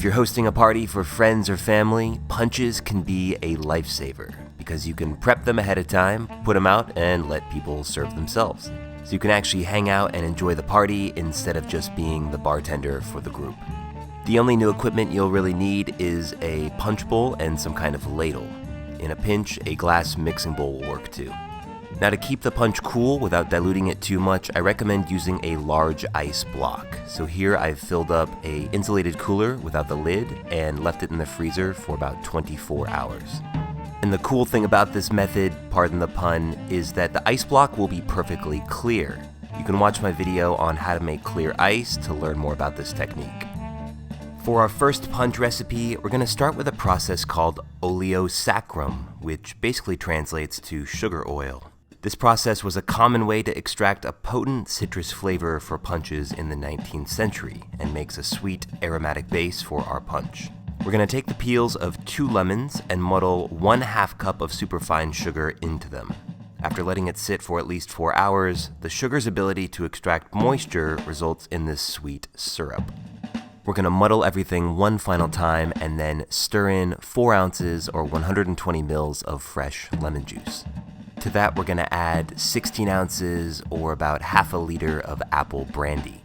you're hosting a party for friends or family, punches can be a lifesaver because you can prep them ahead of time, put them out, and let people serve themselves. So you can actually hang out and enjoy the party instead of just being the bartender for the group. The only new equipment you'll really need is a punch bowl and some kind of ladle. In a pinch, a glass mixing bowl will work too. Now, to keep the punch cool without diluting it too much, I recommend using a large ice block. So here I've filled up an insulated cooler without the lid and left it in the freezer for about 24 hours. And the cool thing about this method, pardon the pun, is that the ice block will be perfectly clear. You can watch my video on how to make clear ice to learn more about this technique. For our first punch recipe, we're going to start with a process called oleo sacrum, which basically translates to sugar oil. This process was a common way to extract a potent citrus flavor for punches in the 19th century and makes a sweet, aromatic base for our punch. We're going to take the peels of 2 lemons and muddle 1/2 cup of superfine sugar into them. After letting it sit for at least 4 hours, the sugar's ability to extract moisture results in this sweet syrup. We're going to muddle everything one final time and then stir in 4 ounces or 120 mils of fresh lemon juice. To that, we're going to add 16 ounces or about half a liter of apple brandy.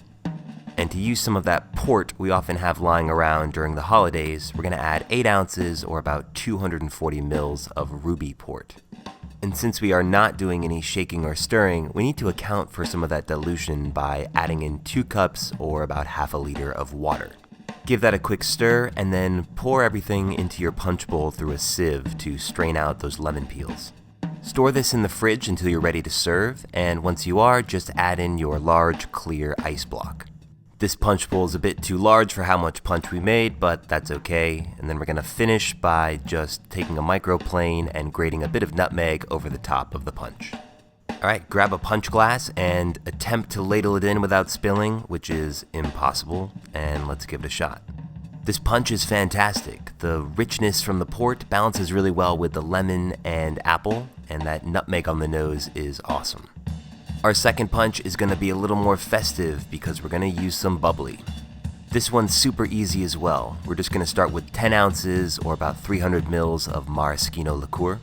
And to use some of that port we often have lying around during the holidays, we're going to add 8 ounces or about 240 mils of ruby port. And since we are not doing any shaking or stirring, we need to account for some of that dilution by adding in 2 cups or about half a liter of water. Give that a quick stir and then pour everything into your punch bowl through a sieve to strain out those lemon peels. Store this in the fridge until you're ready to serve, and once you are, just add in your large, clear ice block. This punch bowl is a bit too large for how much punch we made, but that's okay. And then we're going to finish by just taking a microplane and grating a bit of nutmeg over the top of the punch. Alright, grab a punch glass and attempt to ladle it in without spilling, which is impossible, and let's give it a shot. This punch is fantastic. The richness from the port balances really well with the lemon and apple, and that nutmeg on the nose is awesome. Our second punch is going to be a little more festive because we're going to use some bubbly. This one's super easy as well. We're just going to start with 10 ounces or about 300 mils of maraschino liqueur.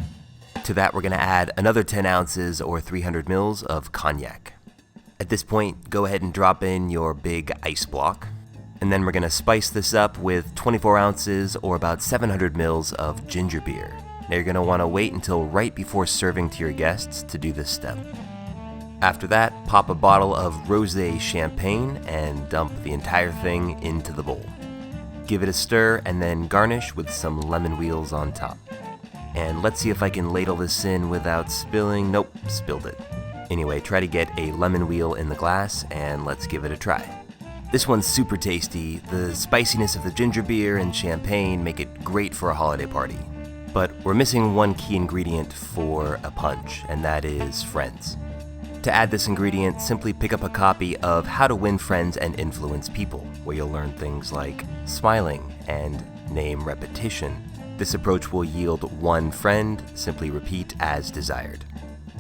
To that, we're going to add another 10 ounces or 300 mils of cognac. At this point, go ahead and drop in your big ice block. And then we're going to spice this up with 24 ounces or about 700 mils of ginger beer. Now you're going to want to wait until right before serving to your guests to do this step. After that, pop a bottle of rosé champagne and dump the entire thing into the bowl. Give it a stir and then garnish with some lemon wheels on top. And let's see if I can ladle this in without spilling. Nope, spilled it. Anyway, try to get a lemon wheel in the glass and let's give it a try. This one's super tasty. The spiciness of the ginger beer and champagne make it great for a holiday party. But we're missing one key ingredient for a punch, and that is friends. To add this ingredient, simply pick up a copy of How to Win Friends and Influence People, where you'll learn things like smiling and name repetition. This approach will yield one friend. Simply repeat as desired.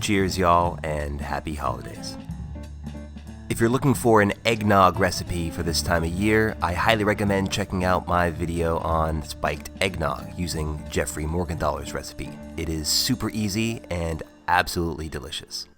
Cheers, y'all, and happy holidays. If you're looking for an eggnog recipe for this time of year, I highly recommend checking out my video on spiked eggnog using Jeffrey Morgenthaler's recipe. It is super easy and absolutely delicious.